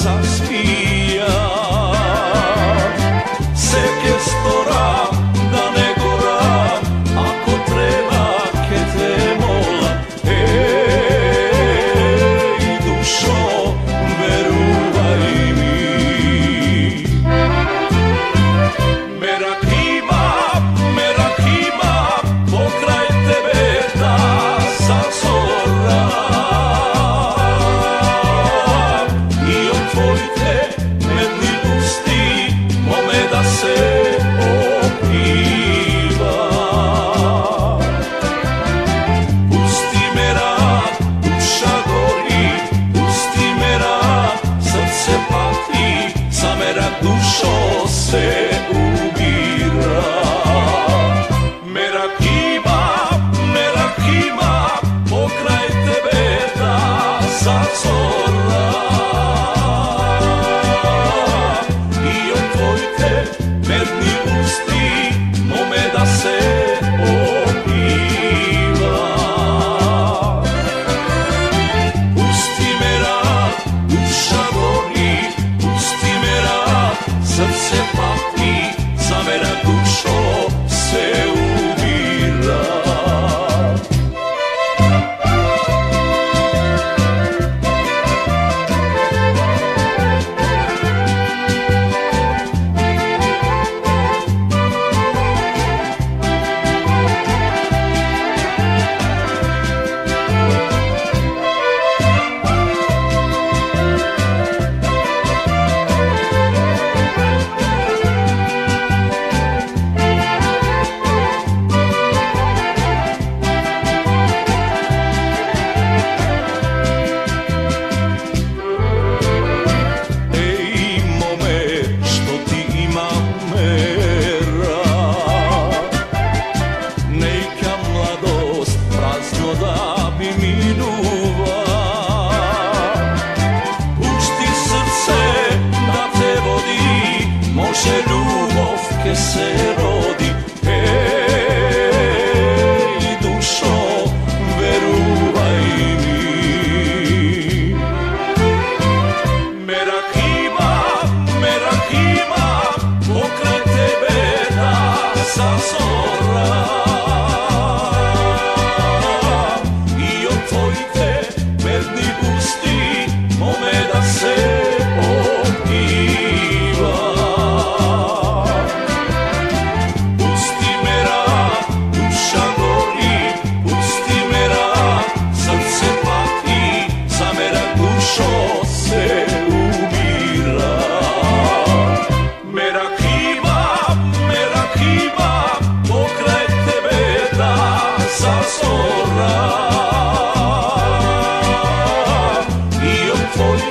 zasmija. Seke stora da ne gora, ako treba ke te mola. Ej, dušo, veruvaj mi. Merak ima, pokraj tebe da zazora. I otvorite medni usti mome da se opiva. Pusti me rad, duša gori, pusti me rad, srce pati, za merak dušo se ubira. Merak ima, pokraj tebe da zazora. I otvorite medni usti mome da se opiva. Pusti me rad, duša gori, pusti me rad, srce pati, za merak dušo se ubira. Da bi minuva, pušti srce da te vodi, može ljubov ke se rodi. Ej, dušo, veruvaj mi. Merak ima, pokraj tebe da zazora. Otvorite medni usti mome da se opiva. Pusti me rad, duša gori, pusti me rad, srce pati, za merak dušo se ubira. Merak ima, pokraj tebe da zazora. Foi